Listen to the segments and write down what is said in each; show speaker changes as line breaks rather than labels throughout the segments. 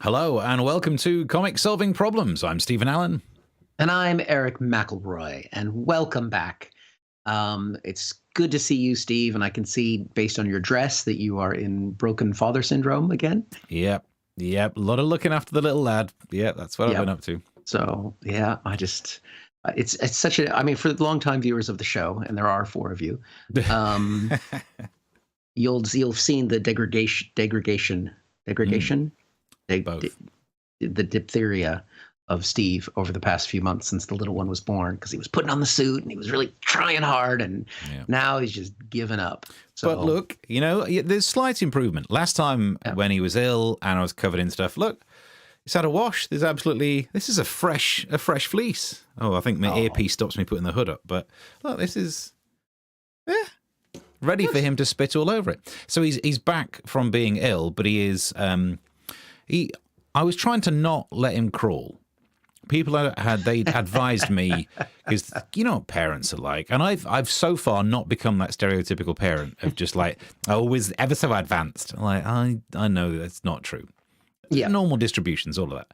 Hello and welcome to Comic Solving Problems. I'm Stephen Allen.
And I'm Eric McElroy, and welcome back. It's good to see you, Steve, and I can see, based on your dress, that you are in broken father syndrome again.
Yep. A lot of looking after the little lad. Yeah, that's what I've been up to.
So, yeah, it's such a, I mean, for the longtime viewers of the show, and there are 4 of you, you'll have seen the degradation, the diphtheria of Steve over the past few months since the little one was born, because he was putting on the suit and he was really trying hard, and now he's just given up. So,
but look, there's slight improvement. Last time when he was ill and I was covered in stuff, look, it's had a wash. This is a fresh fleece. Oh, I think my earpiece stops me putting the hood up, but look, this is ready for him to spit all over it. So he's back from being ill, but he is I was trying to not let him crawl. People they'd advised me, because you know what parents are like, and I've so far not become that stereotypical parent of just like always ever so advanced. Like I know that's not true. Yeah, normal distributions, all of that.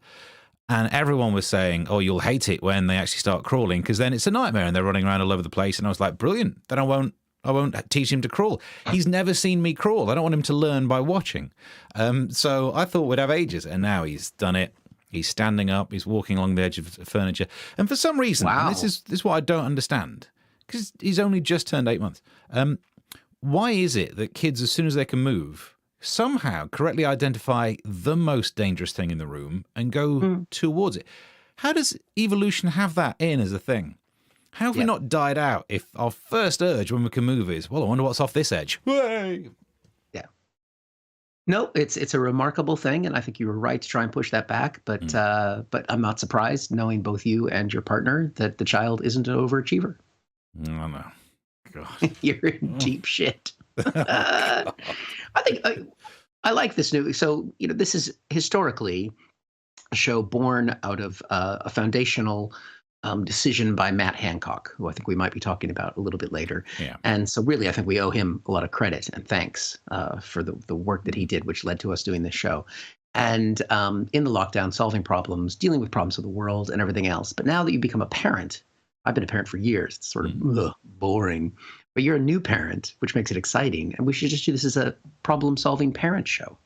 And everyone was saying, "Oh, you'll hate it when they actually start crawling, because then it's a nightmare and they're running around all over the place." And I was like, "Brilliant! Then I won't teach him to crawl. He's never seen me crawl. I don't want him to learn by watching." So I thought we'd have ages, and now he's done it. He's standing up. He's walking along the edge of furniture. And for some reason, and this is what I don't understand, because he's only just turned 8 months. Why is it that kids, as soon as they can move, somehow correctly identify the most dangerous thing in the room and go towards it? How does evolution have that in as a thing? How have we not died out if our first urge when we can move is, well, I wonder what's off this edge? Way.
Yeah. No, it's a remarkable thing, and I think you were right to try and push that back. But I'm not surprised, knowing both you and your partner, that the child isn't an overachiever.
Oh, no. God.
You're in deep shit. I think I like this new. So, this is historically a show born out of a foundational decision by Matt Hancock, who I think we might be talking about a little bit later.
Yeah.
And so really, I think we owe him a lot of credit and thanks for the work that he did, which led to us doing this show. And in the lockdown, solving problems, dealing with problems of the world and everything else. But now that you become a parent, I've been a parent for years. It's sort of boring. But you're a new parent, which makes it exciting. And we should just do this as a problem-solving parent show.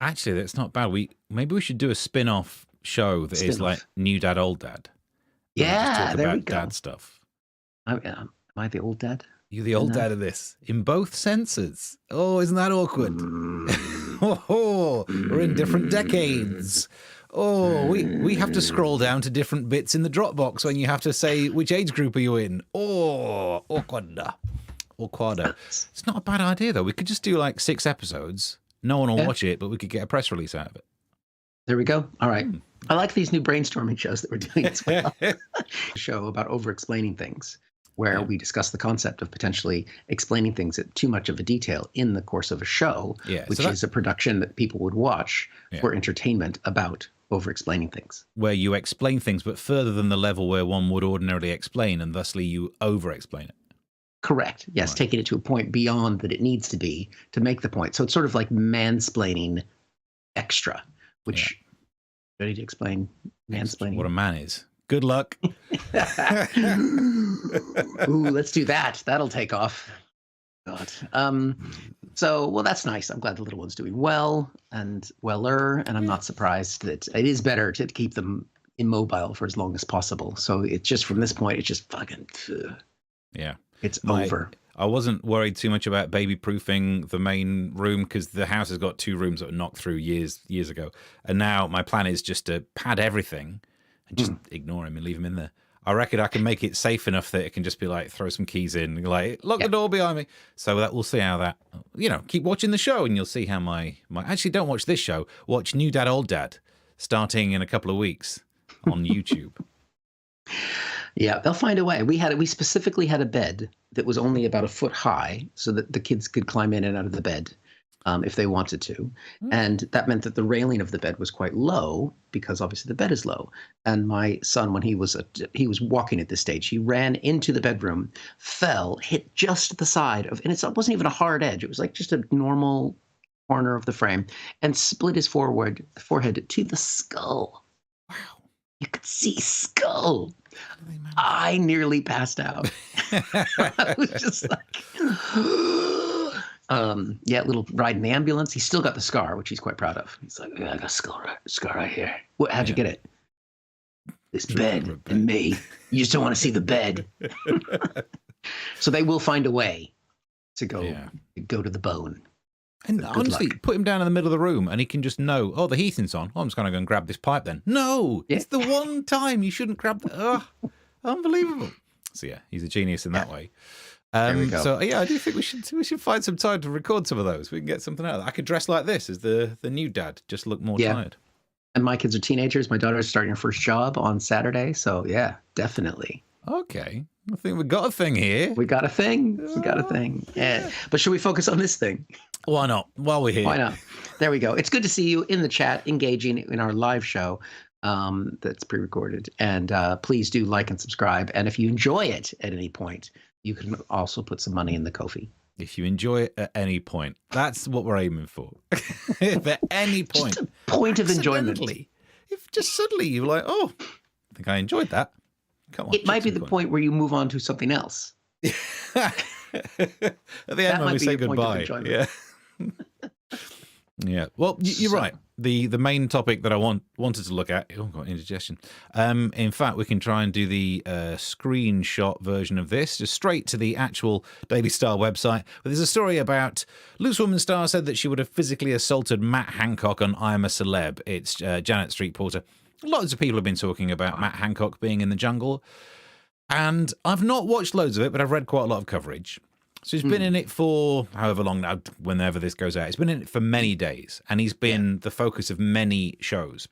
Actually, that's not bad. Maybe we should do a spin-off show that is like New Dad, Old Dad.
Yeah, there we go.
Dad stuff.
Am I the old dad?
You're the old dad of this, in both senses. Oh, isn't that awkward? We're in different decades. Oh, we have to scroll down to different bits in the Dropbox when you have to say which age group are you in. Oh, awkward. It's not a bad idea, though. We could just do like 6 episodes. No one will watch it, but we could get a press release out of it.
There we go. All right. I like these new brainstorming shows that we're doing as well. A show about over-explaining things, where we discuss the concept of potentially explaining things at too much of a detail in the course of a show, which is a production that people would watch for entertainment about over-explaining things.
Where you explain things, but further than the level where one would ordinarily explain, and thusly you over-explain it.
Correct. Yes, taking it to a point beyond that it needs to be to make the point. So it's sort of like mansplaining extra, which... Ready to explain mansplaining?
What a man is. Good luck.
Ooh, let's do that. That'll take off. God. So, that's nice. I'm glad the little one's doing well and weller, and I'm not surprised that it is better to keep them immobile for as long as possible. So it's just from this point, it's just fucking.
Yeah.
It's over.
I wasn't worried too much about baby-proofing the main room, because the house has got 2 rooms that were knocked through years ago. And now my plan is just to pad everything and just ignore him and leave him in there. I reckon I can make it safe enough that it can just be like, throw some keys in, like, lock the door behind me. So we'll see how that, keep watching the show and you'll see how my actually, don't watch this show. Watch New Dad, Old Dad, starting in a couple of weeks on YouTube.
Yeah, they'll find a way. We specifically had a bed that was only about 1 foot high, so that the kids could climb in and out of the bed if they wanted to. And that meant that the railing of the bed was quite low, because obviously the bed is low. And my son, when he was walking at this stage, he ran into the bedroom, fell, hit just the side of, and it wasn't even a hard edge. It was like just a normal corner of the frame and split his forehead to the skull.
Wow.
You could see skull. I nearly passed out. I was just like, yeah, little ride in the ambulance. He's still got the scar, which he's quite proud of. He's like, yeah, I got a scar right here. How'd you get it? This bed and me. You just don't want to see the bed. So they will find a way to go to the bone.
And honestly, put him down in the middle of the room and he can just know, oh, the heating's on. Oh, I'm just going to go and grab this pipe then. No, it's the one time you shouldn't grab that. Oh, unbelievable. So, yeah, he's a genius in that way.
There we go.
So, yeah, I do think we should find some time to record some of those. We can get something out of that. I could dress like this as the new dad, just look more tired.
And my kids are teenagers. My daughter's starting her first job on Saturday. So, yeah, definitely.
Okay. I think we've got a thing here.
We got a thing. Yeah. But should we focus on this thing?
Why not? While we're here.
Why not? There we go. It's good to see you in the chat, engaging in our live show that's pre-recorded. And please do like and subscribe. And if you enjoy it at any point, you can also put some money in the Ko-fi.
If you enjoy it at any point, that's what we're aiming for. If at any point.
Just a point of enjoyment.
If just suddenly you're like, oh, I think I enjoyed that. Come on,
it might be the point where you move on to something else.
At the end, when we say goodbye. Yeah. Yeah. Well, you're right. The main topic that I wanted to look at. Oh, got indigestion. In fact, we can try and do the screenshot version of this, just straight to the actual Daily Star website. But there's a story about Loose Woman Star said that she would have physically assaulted Matt Hancock on I'm a Celeb. It's Janet Street Porter. Loads of people have been talking about Matt Hancock being in the jungle. And I've not watched loads of it, but I've read quite a lot of coverage. So he's been in it for however long now, whenever this goes out. He's been in it for many days, and he's been the focus of many shows.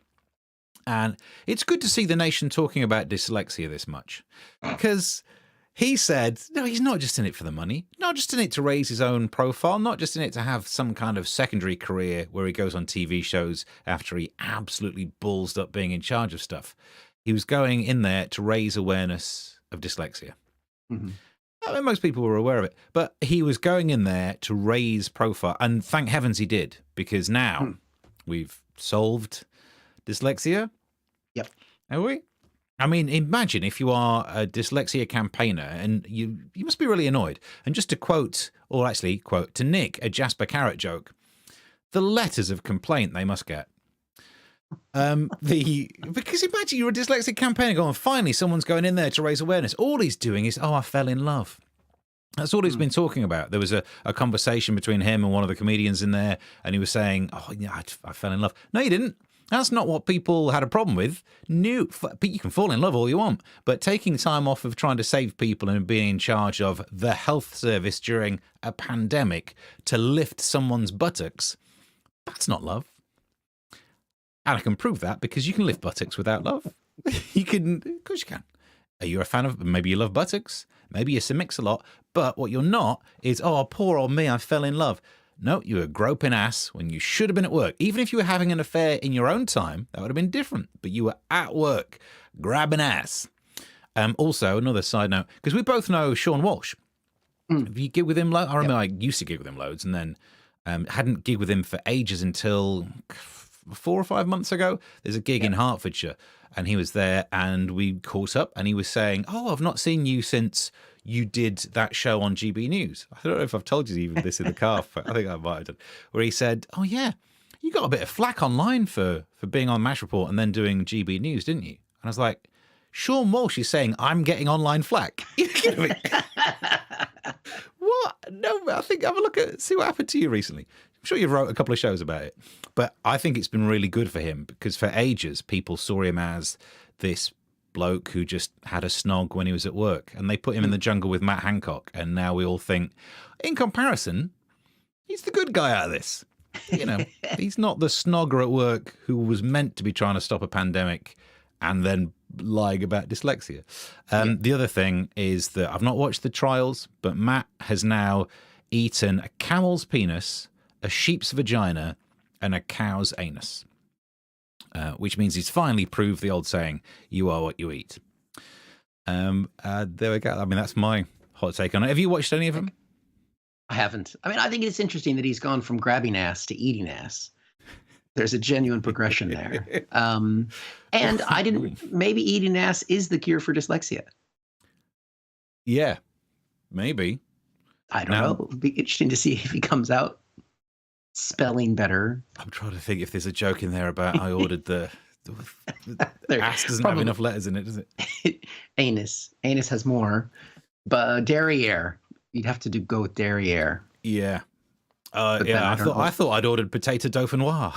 And it's good to see the nation talking about dyslexia this much. Because he said, no, he's not just in it for the money, not just in it to raise his own profile, not just in it to have some kind of secondary career where he goes on TV shows after he absolutely ballsed up being in charge of stuff. He was going in there to raise awareness of dyslexia. Mm-hmm. I mean, most people were aware of it, but he was going in there to raise profile. And thank heavens he did, because now we've solved dyslexia.
Yep.
Have we? I mean, imagine if you are a dyslexia campaigner and you must be really annoyed. And just to quote, or actually quote, to nick a Jasper Carrot joke, the letters of complaint they must get. Because imagine you're a dyslexic campaigner going, finally someone's going in there to raise awareness. All he's doing is, I fell in love. That's all he's been talking about. There was a conversation between him and one of the comedians in there, and he was saying, oh, yeah, I fell in love. No, you didn't. That's not what people had a problem with. No, you can fall in love all you want, but taking time off of trying to save people and being in charge of the health service during a pandemic to lift someone's buttocks, that's not love. And I can prove that because you can lift buttocks without love. You can, of course you can. Are you a fan of, maybe you love buttocks, maybe you mix a lot, but what you're not is, oh, poor old me, I fell in love. No, you were groping ass when you should have been at work. Even if you were having an affair in your own time, that would have been different. But you were at work, grabbing ass. Also, another side note, because we both know Sean Walsh. Have you gig with him? I remember I used to gig with him loads and then hadn't gig with him for ages until 4 or 5 months ago. There's a gig in Hertfordshire and he was there and we caught up and he was saying, oh, I've not seen you since you did that show on GB News. I don't know if I've told you even this in the car, but I think I might have done. Where he said, oh yeah, you got a bit of flack online for being on MASH Report and then doing GB News, didn't you? And I was like, Sean Walsh is saying I'm getting online flack. You kidding me? What? No, I think have a look at, see what happened to you recently. I'm sure you wrote a couple of shows about it, but I think it's been really good for him because for ages people saw him as this bloke who just had a snog when he was at work, and they put him in the jungle with Matt Hancock, and now we all think, in comparison, he's the good guy out of this. You know, he's not the snogger at work who was meant to be trying to stop a pandemic and then lying about dyslexia. The other thing is that I've not watched the trials, but Matt has now eaten a camel's penis, a sheep's vagina, and a cow's anus. Which means he's finally proved the old saying, you are what you eat. There we go. I mean, that's my hot take on it. Have you watched any of them?
I haven't. I mean, I think it's interesting that he's gone from grabbing ass to eating ass. There's a genuine progression there. And I didn't, maybe eating ass is the cure for dyslexia.
Yeah, maybe.
I don't know. It'd be interesting to see if he comes out spelling better.
I'm trying to think if there's a joke in there about I ordered the ass doesn't
probably
have enough letters in it, does it?
Anus. Anus has more. But derriere. You'd have to go with derriere.
Yeah. Yeah, I thought I'd ordered potato dauphinoise.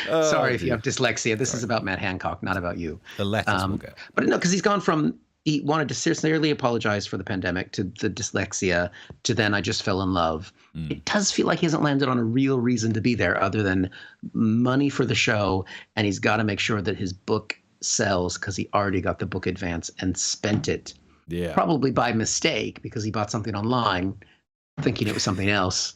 Sorry if you have dyslexia. This is about Matt Hancock, not about you.
The letters will go.
But no, because he's gone from he wanted to sincerely apologize for the pandemic to the dyslexia to then I just fell in love. It does feel like he hasn't landed on a real reason to be there other than money for the show, and he's got to make sure that his book sells because he already got the book advance and spent it.
Yeah.
Probably by mistake because he bought something online thinking it was something else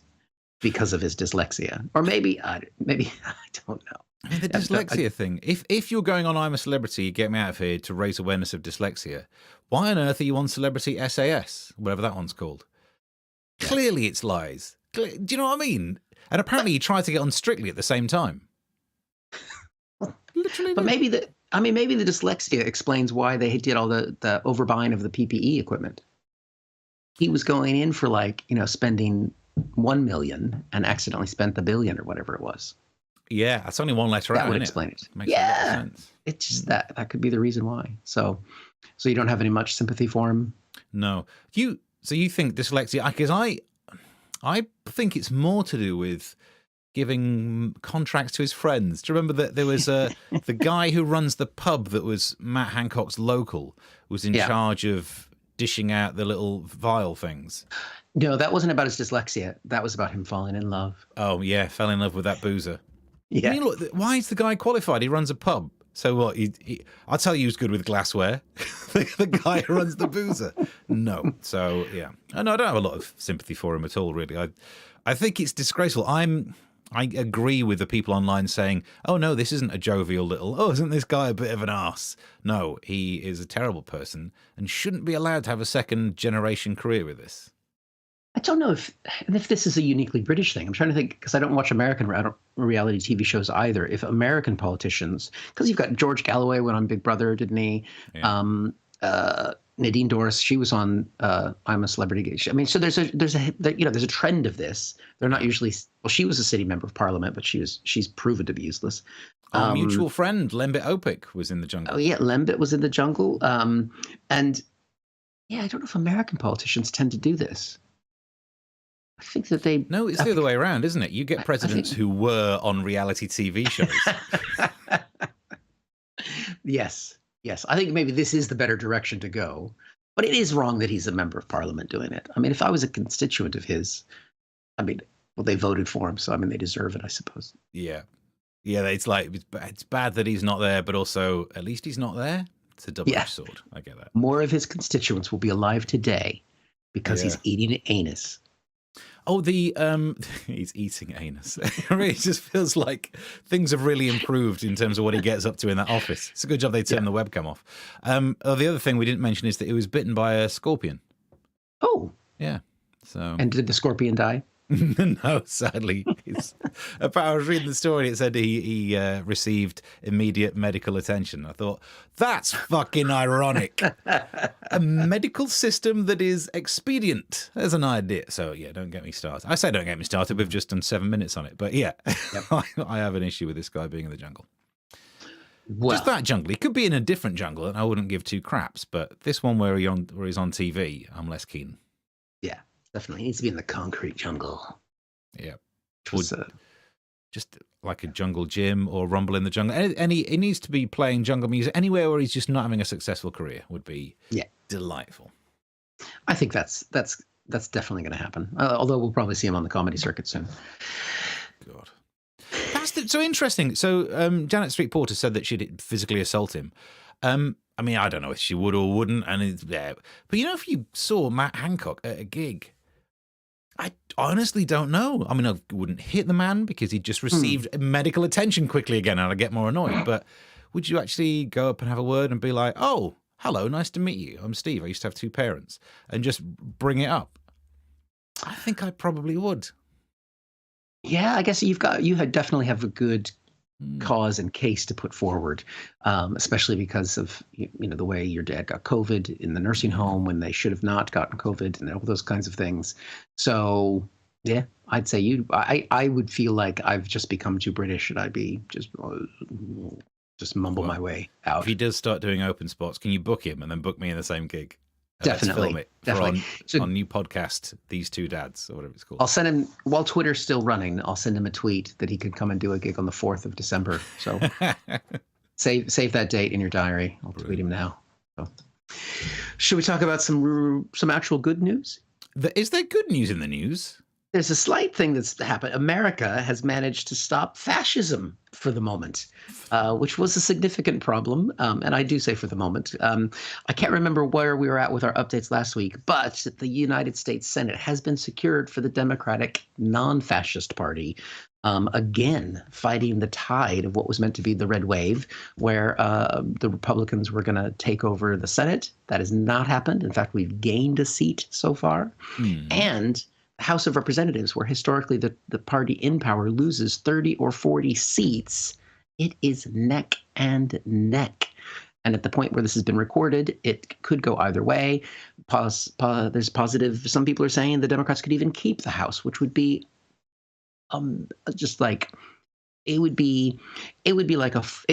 because of his dyslexia. Or maybe I don't know.
I mean, the dyslexia thing. If you're going on I'm a Celebrity, Get Me Out of Here to raise awareness of dyslexia, why on earth are you on Celebrity SAS, whatever that one's called? Yeah. Clearly it's lies. Do you know what I mean? And apparently he tried to get on Strictly at the same time. Literally.
But maybe the dyslexia explains why they did all the overbuying of the PPE equipment. He was going in for spending 1 million and accidentally spent the billion or whatever it was.
Yeah, that's only one letter out.
That would explain it.
Makes a lot of sense.
It's just that could be the reason why. So you don't have any much sympathy for him?
No. So you think dyslexia? Because I think it's more to do with giving contracts to his friends. Do you remember that there was the guy who runs the pub that was Matt Hancock's local was in charge of dishing out the little vial things?
No, that wasn't about his dyslexia. That was about him falling in love.
Oh, yeah, fell in love with that boozer.
Yeah.
I mean, look, why is the guy qualified? He runs a pub. So what? I'll tell you who's good with glassware. the guy who runs the boozer. No. So, yeah. And I don't have a lot of sympathy for him at all, really. I think it's disgraceful. I agree with the people online saying, oh, no, this isn't a jovial isn't this guy a bit of an arse? No, he is a terrible person and shouldn't be allowed to have a second generation career with this.
I don't know if this is a uniquely British thing. I'm trying to think, because I don't watch American reality TV shows either. If American politicians, because you've got George Galloway went on Big Brother, didn't he? Yeah. Nadine Dorris, she was on I'm a Celebrity. I mean, so there's a trend of this. They're not usually. Well, she was a city member of parliament, but she's proven to be useless.
Our mutual friend Lembit Opik was in the jungle.
Oh yeah, Lembit was in the jungle. And yeah, I don't know if American politicians tend to do this. I think that they...
No, it's the other way around, isn't it? You get presidents who were on reality TV shows.
Yes. I think maybe this is the better direction to go. But it is wrong that he's a member of parliament doing it. I mean, if I was a constituent of his, they voted for him, so they deserve it, I suppose.
Yeah. Yeah, it's bad that he's not there, but also at least he's not there. It's a double-edged sword. I get that.
More of his constituents will be alive today because he's eating anus.
Oh, he's eating anus. It really just feels like things have really improved in terms of what he gets up to in that office. It's a good job they turned the webcam off. The other thing we didn't mention is that he was bitten by a scorpion.
Oh.
Yeah. So.
And did the scorpion die?
No, sadly. I was reading the story. It said he received immediate medical attention. I thought, that's fucking ironic. A medical system that is expedient. There's an idea. So, yeah, don't get me started. I say don't get me started. We've just done 7 minutes on it. But, yeah, I have an issue with this guy being in the jungle. Well, just that jungle. He could be in a different jungle, and I wouldn't give two craps. But this one where he's on TV, I'm less keen.
Yeah. Definitely. He needs to be in the concrete jungle.
Yeah. Just like a jungle gym or Rumble in the Jungle. And he needs to be playing jungle music anywhere where he's just not having a successful career would be delightful.
I think that's definitely going to happen. Although we'll probably see him on the comedy circuit soon.
God. That's so interesting. So Janet Street Porter said that she'd physically assault him. I don't know if she would or wouldn't. But if you saw Matt Hancock at a gig, I honestly don't know. I wouldn't hit the man because he just received medical attention quickly again and I'd get more annoyed. But would you actually go up and have a word and be like, oh, hello, nice to meet you. I'm Steve. I used to have two parents, and just bring it up. I think I probably would.
Yeah, I guess definitely have a good cause and case to put forward, especially because of the way your dad got COVID in the nursing home when they should have not gotten COVID and all those kinds of things. So yeah, I'd say I would feel like I've just become too British and I'd be just mumble my way out.
If he does start doing open spots, can you book him and then book me in the same gig?
Definitely.
Let's film it
definitely.
for on new podcast, These Two Dads, or whatever it's called.
I'll send him, while Twitter's still running, I'll send him a tweet that he could come and do a gig on the 4th of December. So save that date in your diary. I'll tweet him now. So, should we talk about some actual good news?
Is there good news in the news?
There's a slight thing that's happened. America has managed to stop fascism for the moment, which was a significant problem. And I do say for the moment. I can't remember where we were at with our updates last week, but the United States Senate has been secured for the Democratic non-fascist party, again, fighting the tide of what was meant to be the red wave, where the Republicans were going to take over the Senate. That has not happened. In fact, we've gained a seat so far. And House of Representatives, where historically the party in power loses 30 or 40 seats, it is neck and neck. And at the point where this has been recorded, it could go either way. There's positive. Some people are saying the Democrats could even keep the House, which would be just like it'd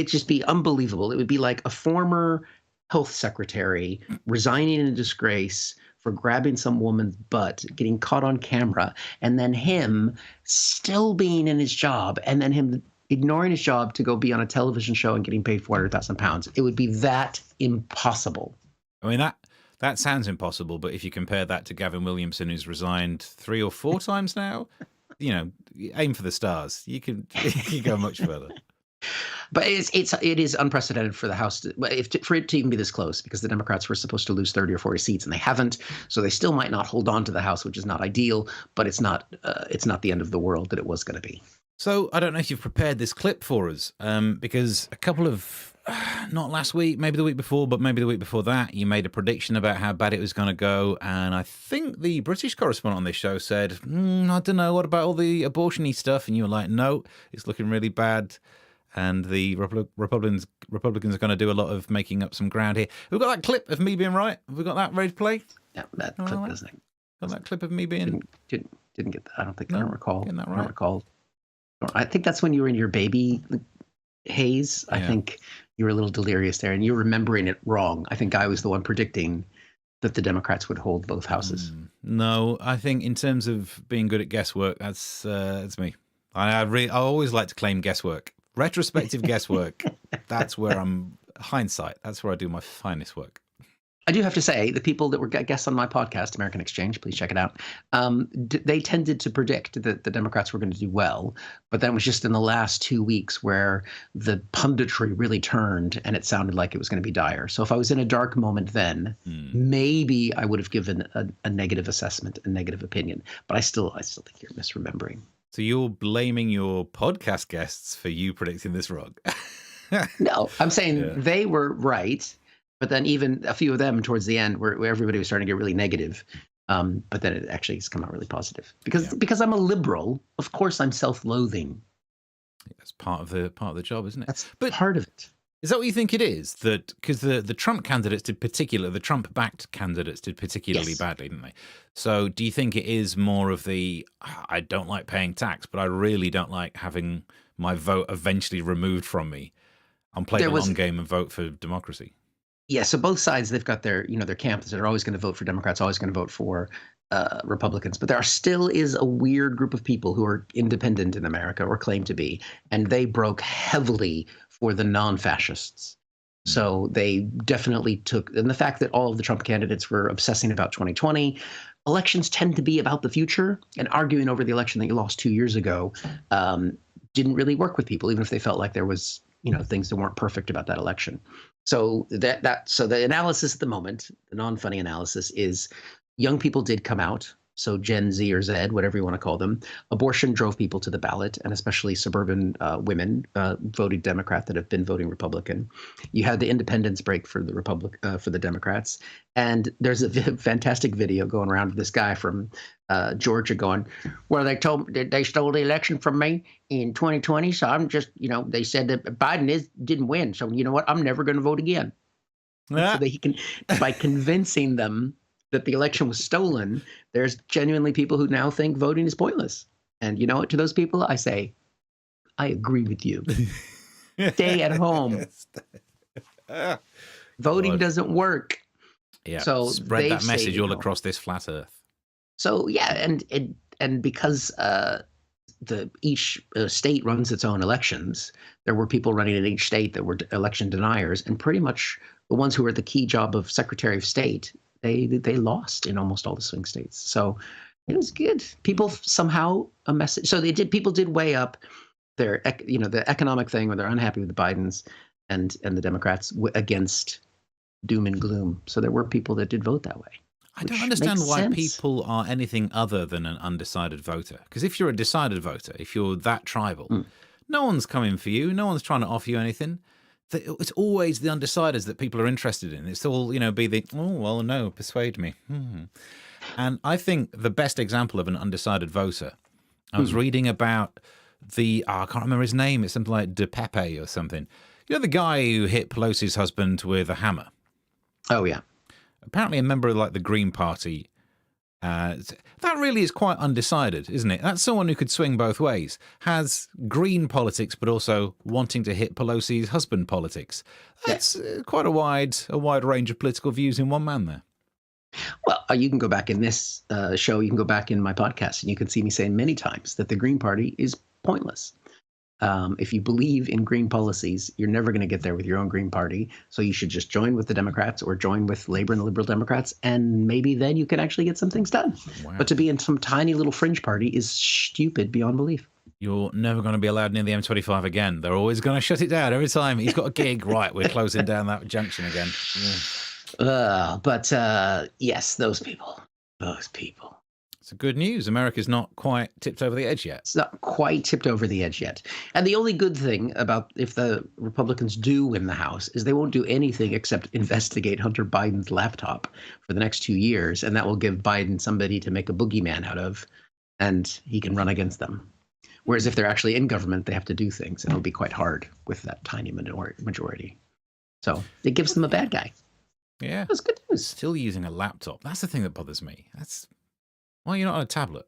just be unbelievable. It would be like a former health secretary resigning in disgrace for grabbing some woman's butt, getting caught on camera, and then him still being in his job, and then him ignoring his job to go be on a television show and getting paid £400,000. It would be that impossible.
I mean, that sounds impossible, but if you compare that to Gavin Williamson, who's resigned 3 or 4 times now, aim for the stars. You can go much further.
But it is unprecedented for the House for it to even be this close, because the Democrats were supposed to lose 30 or 40 seats and they haven't. So they still might not hold on to the House, which is not ideal, but it's not the end of the world that it was going to be.
So I don't know if you've prepared this clip for us, because a couple of, not last week, maybe the week before, but maybe the week before that, you made a prediction about how bad it was going to go. And I think the British correspondent on this show said, I don't know, what about all the abortion-y stuff? And you were like, no, it's looking really bad. And the Republicans are going to do a lot of making up some ground here. We've got that clip of me being right. Have we got that ready to play?
Yeah, that clip doesn't.
Got that clip of me being
didn't get that. I don't think. I don't recall.
Getting that right.
I don't recall. I think that's when you were in your baby haze. I think you were a little delirious there, and you're remembering it wrong. I think I was the one predicting that the Democrats would hold both houses.
No, I think in terms of being good at guesswork, that's me. I always like to claim guesswork. Retrospective guesswork, that's where I'm hindsight. That's where I do my finest work.
I do have to say, the people that were guests on my podcast, American Exchange, please check it out. They tended to predict that the Democrats were going to do well, but then it was just in the last 2 weeks where the punditry really turned and it sounded like it was going to be dire. So if I was in a dark moment then, maybe I would have given a negative assessment, a negative opinion. But I still think you're misremembering.
So you're blaming your podcast guests for you predicting this wrong?
No, I'm saying they were right, but then even a few of them towards the end where everybody was starting to get really negative. But then it actually has come out really positive because I'm a liberal. Of course, I'm self-loathing.
That's part of the job, isn't it?
That's part of it.
Is that what you think it is? That because the Trump candidates the Trump-backed candidates did particularly badly, didn't they? So do you think it is more of the, I don't like paying tax, but I really don't like having my vote eventually removed from me? I'm playing a long game and vote for democracy.
Yeah, so both sides, they've got their camps that are always going to vote for Democrats, always going to vote for Republicans. But there still is a weird group of people who are independent in America, or claim to be, and they broke heavily for the non-fascists. So they definitely took, and the fact that all of the Trump candidates were obsessing about 2020, elections tend to be about the future, and arguing over the election that you lost 2 years ago didn't really work with people, even if they felt like there was, things that weren't perfect about that election. So so the analysis at the moment, the non-funny analysis, is young people did come out so Gen Z or Z, whatever you want to call them. Abortion drove people to the ballot, and especially suburban women voted Democrat that have been voting Republican. You had the independence break for the for the Democrats, and there's a fantastic video going around of this guy from Georgia going, well, they stole the election from me in 2020, so I'm just, they said that Biden didn't win, so you know what, I'm never going to vote again. So that he can, by convincing them that the election was stolen, there's genuinely people who now think voting is pointless. And you know what? To those people, I say, I agree with you. Stay at home. Voting doesn't work.
Yeah.
So
spread that message all across this flat Earth.
So yeah, and because each state runs its own elections, there were people running in each state that were election deniers, and pretty much the ones who were the key job of Secretary of State, they lost in almost all the swing states. So it was good. People somehow people did weigh up their, the economic thing where they're unhappy with the Bidens and the Democrats against doom and gloom. So there were people that did vote that way.
I don't understand why people are anything other than an undecided voter. Because if you're a decided voter, if you're that tribal, no one's coming for you. No one's trying to offer you anything. It's always the undecideds that people are interested in. It's all, be the, oh, well, no, persuade me. And I think the best example of an undecided voter, I was reading about I can't remember his name. It's something like De Pepe or something. The guy who hit Pelosi's husband with a hammer.
Oh, yeah.
Apparently a member of the Green Party. That really is quite undecided, isn't it? That's someone who could swing both ways. Has green politics, but also wanting to hit Pelosi's husband politics. That's quite a wide range of political views in one man there.
Well, you can go back in this show, you can go back in my podcast, and you can see me saying many times that the Green Party is pointless. If you believe in green policies, you're never going to get there with your own Green Party. So you should just join with the Democrats or join with Labor and the Liberal Democrats, and maybe then you can actually get some things done. Wow. But to be in some tiny little fringe party is stupid beyond belief.
You're never going to be allowed near the M25 again. They're always going to shut it down every time he's got a gig. Right, we're closing down that junction again.
Yes, those people.
So good news. America's not quite tipped over the edge yet.
It's not quite tipped over the edge yet. And the only good thing about if the Republicans do win the House is they won't do anything except investigate Hunter Biden's laptop for the next 2 years. And that will give Biden somebody to make a boogeyman out of, and he can run against them. Whereas if they're actually in government, they have to do things, and it'll be quite hard with that tiny majority. So it gives them a bad guy.
Yeah.
That's good news.
Still using a laptop. That's the thing that bothers me. Why are you not on a tablet?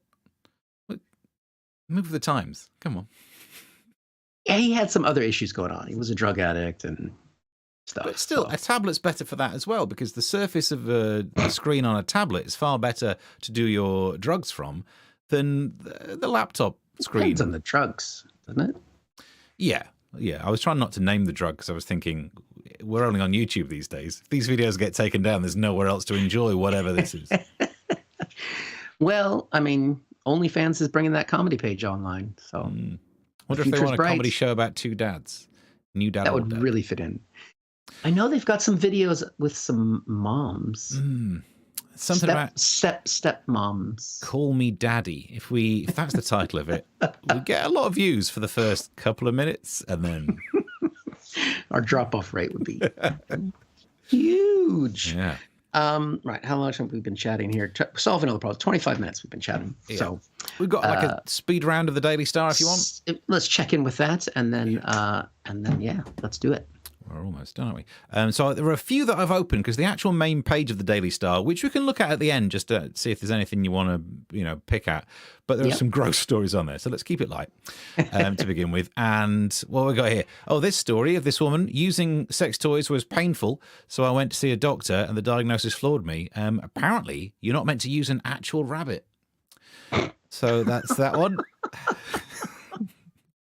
Move with the times. Come on.
Yeah, he had some other issues going on. He was a drug addict and stuff.
But still, a tablet's better for that as well, because the surface of a screen on a tablet is far better to do your drugs from than the laptop screen.
Depends on the drugs, doesn't it?
Yeah. I was trying not to name the drug because I was thinking we're only on YouTube these days. If these videos get taken down, there's nowhere else to enjoy whatever this is.
Well, I mean, OnlyFans is bringing that comedy page online. So,
wonder if they want a comedy show about two dads, new dad.
That would really fit in. I know they've got some videos with some moms.
Something about
step moms.
Call Me Daddy. If that's the title of it, we get a lot of views for the first couple of minutes, and then
our drop-off rate would be huge.
Yeah.
Right. How much have we been chatting here? Solve another problem. 25 minutes we've been chatting. Yeah. So
we've got a speed round of the Daily Star if you want.
Let's check in with that, and then let's do it.
We're almost done, aren't we? So there are a few that I've opened because the actual main page of the Daily Star, which we can look at the end just to see if there's anything you want to, pick at. But there are some gross stories on there, so let's keep it light to begin with. And what we got here? Oh, this story of this woman using sex toys was painful, so I went to see a doctor, and the diagnosis floored me. Apparently, you're not meant to use an actual rabbit. So that's that one.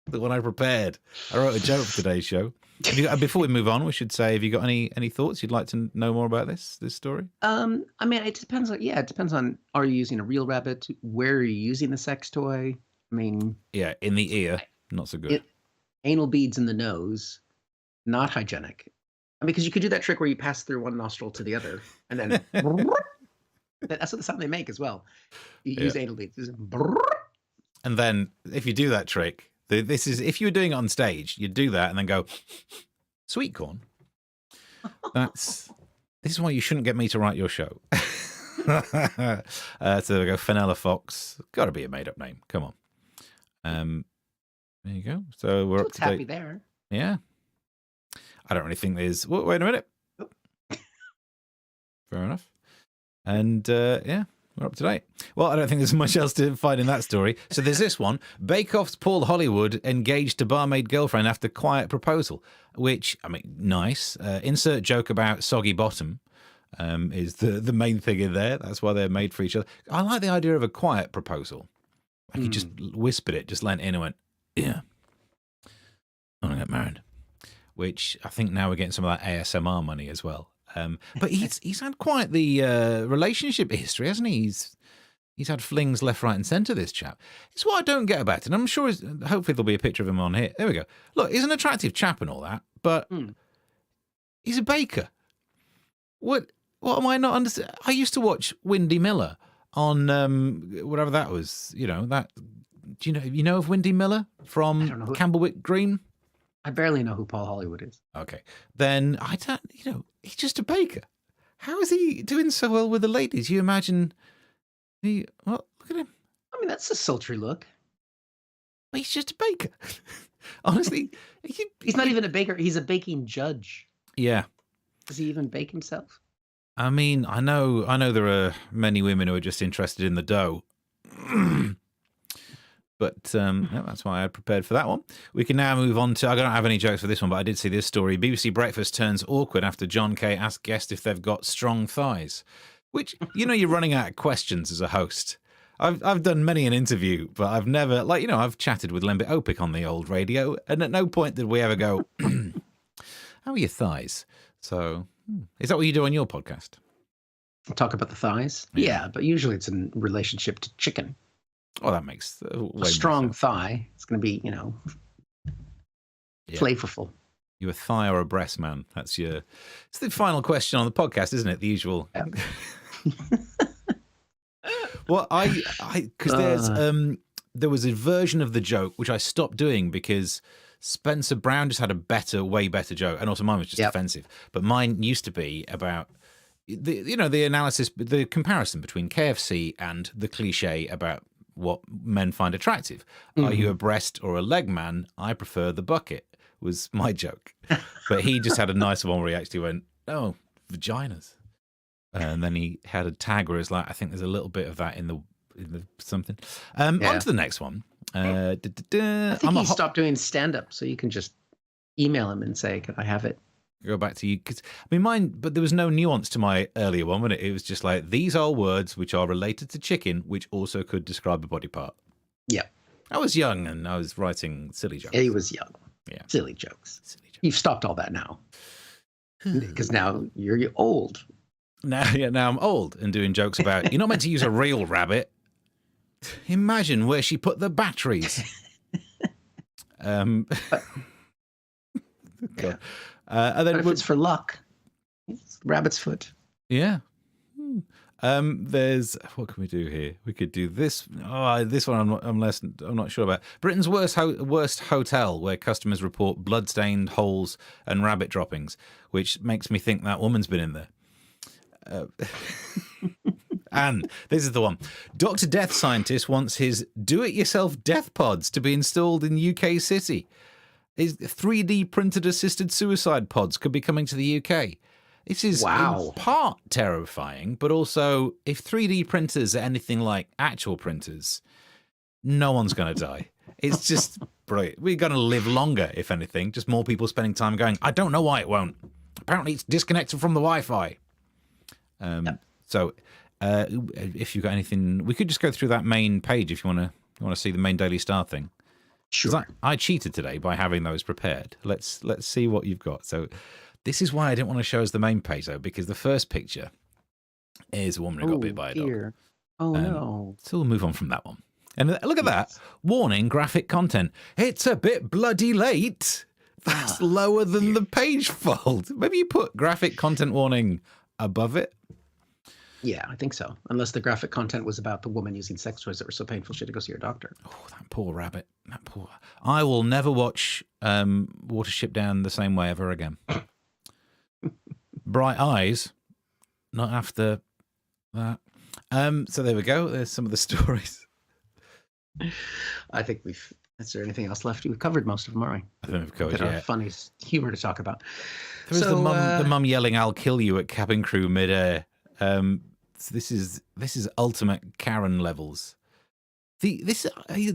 The one I prepared. I wrote a joke for today's show. Before we move on, we should say, have you got any thoughts you'd like to know more about this story?
I mean, it depends on, are you using a real rabbit? Where are you using the sex toy? I mean,
yeah, in the ear, not so good.
Anal beads in the nose, not hygienic. I mean, because you could do that trick where you pass through one nostril to the other, and then That's what the sound they make as well. You
Yeah.
use anal beads. Brrr.
And then if you do that trick, this is if you were doing it on stage, you'd do that and then go, sweet corn. This is why you shouldn't get me to write your show. So there we go. Fenella Fox. Got to be a made-up name. Come on. There you go. So we're up to
happy
date.
there.
Yeah. I don't really think there's. Wait a minute. Fair enough. And yeah, we're up to date. Well, I don't think there's much else to find in that story. So there's this one. Bake Off's Paul Hollywood engaged to barmaid girlfriend after quiet proposal, which, I mean, nice. Insert joke about soggy bottom is the main thing in there. That's why they're made for each other. I like the idea of a quiet proposal. Like he just whispered it, just leant in and went, yeah, I want to get married. Which I think now we're getting some of that ASMR money as well. But he's had quite the relationship history, hasn't he? He's had flings left, right, and centre. This chap. It's what I don't get about it. And I'm sure. Hopefully there'll be a picture of him on here. There we go. Look, he's an attractive chap and all that, but he's a baker. What am I not understanding? I used to watch Windy Miller on whatever that was. You know that. Do you know of Windy Miller from Campbellwick Green?
I barely know who Paul Hollywood is.
Okay. Then I don't, he's just a baker. How is he doing so well with the ladies? You imagine look at him.
I mean, that's a sultry look.
He's just a baker. Honestly.
He's not even a baker. He's a baking judge.
Yeah.
Does he even bake himself?
I mean, I know there are many women who are just interested in the dough. But yeah, that's why I prepared for that one. We can now move on to, I don't have any jokes for this one, but I did see this story. BBC Breakfast turns awkward after John Kay asked guests if they've got strong thighs. Which, you're running out of questions as a host. I've done many an interview, but I've never, I've chatted with Lembit Opik on the old radio, and at no point did we ever go, how are your thighs? So, is that what you do on your podcast?
Talk about the thighs? Yeah, but usually it's in relationship to chicken.
Oh, that makes
a strong thigh. It's going to be, flavorful.
You a thigh or a breast man? It's the final question on the podcast, isn't it? The usual. Yeah. Well, because there was a version of the joke which I stopped doing because Spencer Brown just had a way better joke, and also mine was just offensive. But mine used to be about the analysis, the comparison between KFC and the cliche about what men find attractive. Are you a breast or a leg man? I prefer the bucket, was my joke. But he just had a nicer one where he actually went, oh, vaginas. And then he had a tag where it's like, I think there's a little bit of that in the something. On to the next one. I
think he stopped doing stand-up, so you can just email him and say, can I have it?
Go back to you, because mine, but there was no nuance to my earlier one, wasn't it? It was just like, these are words which are related to chicken, which also could describe a body part.
Yeah.
I was young and I was writing silly jokes.
He was young.
Yeah.
Silly jokes. You've stopped all that now. Because now you're old.
Now I'm old and doing jokes about, you're not meant to use a real rabbit. Imagine where she put the batteries.
Yeah. And then if it's for luck, it's rabbit's foot.
Yeah. There's what can we do here? We could do this. Oh, this one I'm not sure about. Britain's worst hotel, where customers report blood-stained holes and rabbit droppings, which makes me think that woman's been in there. And this is the one. Dr. Death Scientist wants his do-it-yourself death pods to be installed in UK city. His 3D printed assisted suicide pods could be coming to the UK. This is in part terrifying, but also if 3D printers are anything like actual printers, no one's going to die. It's just brilliant. We're going to live longer, if anything. Just more people spending time going, I don't know why it won't. Apparently it's disconnected from the Wi-Fi. So if you've got anything, we could just go through that main page if you want to see the main Daily Star thing.
Sure.
I cheated today by having those prepared. Let's see what you've got. So this is why I didn't want to show us the main page, though, because the first picture is a woman who got bit by a dog.
Oh, no.
So we'll move on from that one. And look at that. Warning, graphic content. It's a bit bloody late. That's lower than the page fold. Maybe you put graphic content warning above it.
Yeah, I think so. Unless the graphic content was about the woman using sex toys that were so painful she had to go see her doctor.
Oh, that poor rabbit. That poor. I will never watch Watership Down the same way ever again. Bright eyes. Not after that. So there we go. There's some of the stories.
I think we've. Is there anything else left? We've covered most of them, aren't we?
I think we've covered,
yeah. Funny humor to talk about.
There was the mum yelling, "I'll kill you" at cabin crew midair. So this is ultimate Karen levels. I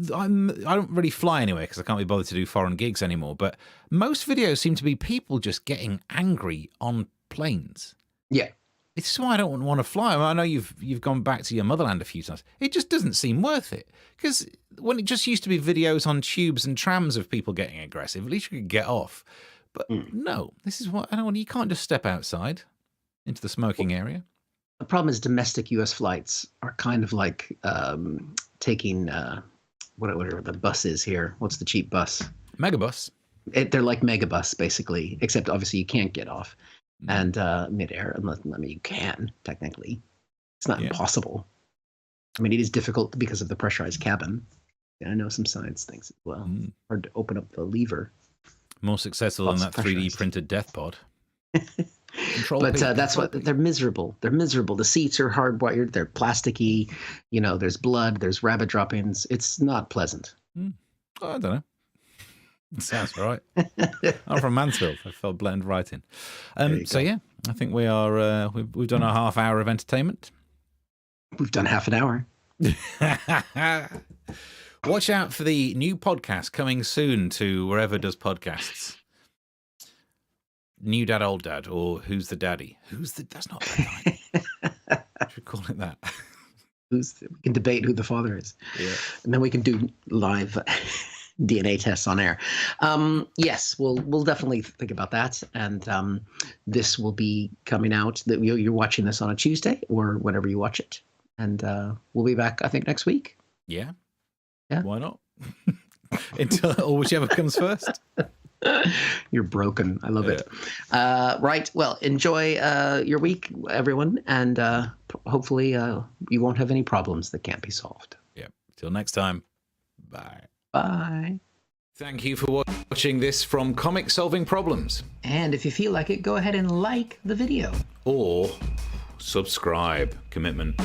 don't really fly anywhere because I can't be bothered to do foreign gigs anymore. But most videos seem to be people just getting angry on planes.
Yeah.
It's why I don't want to fly. I know you've gone back to your motherland a few times. It just doesn't seem worth it. Because when it just used to be videos on tubes and trams of people getting aggressive, at least you could get off. But no, this is what I don't want. You can't just step outside into the smoking area.
The problem is domestic U.S. flights are kind of like taking whatever the bus is here. What's the cheap bus?
Megabus.
They're like Megabus, basically, except obviously you can't get off. And midair, unless you can technically, it's not impossible. I mean, it is difficult because of the pressurized cabin. And I know some science things as well. Hard to open up the lever.
More successful than that 3D printed death pod.
But that's what they're miserable. They're miserable. The seats are hardwired. They're plasticky. You know, there's blood. There's rabbit droppings. It's not pleasant.
I don't know. Sounds right. I'm from Mansfield. I fell blend right in. So yeah, I think we are. We've done our half hour of entertainment.
We've done half an hour.
Watch out for the new podcast coming soon to wherever does podcasts. New Dad, Old Dad, or Who's the Daddy? That's not that guy. Should we call it that?
We can debate who the father is.
Yeah.
And then we can do live DNA tests on air. Yes, we'll definitely think about that. And this will be coming out. That you're watching this on a Tuesday or whenever you watch it. And we'll be back, I think, next week.
Yeah.
Yeah.
Why not? Or whichever comes first.
You're broken. I love it. Right. Well, enjoy your week, everyone. And hopefully you won't have any problems that can't be solved.
Yeah. Till next time. Bye.
Bye.
Thank you for watching this from Comic Solving Problems.
And if you feel like it, go ahead and like the video.
Or subscribe. Commitment.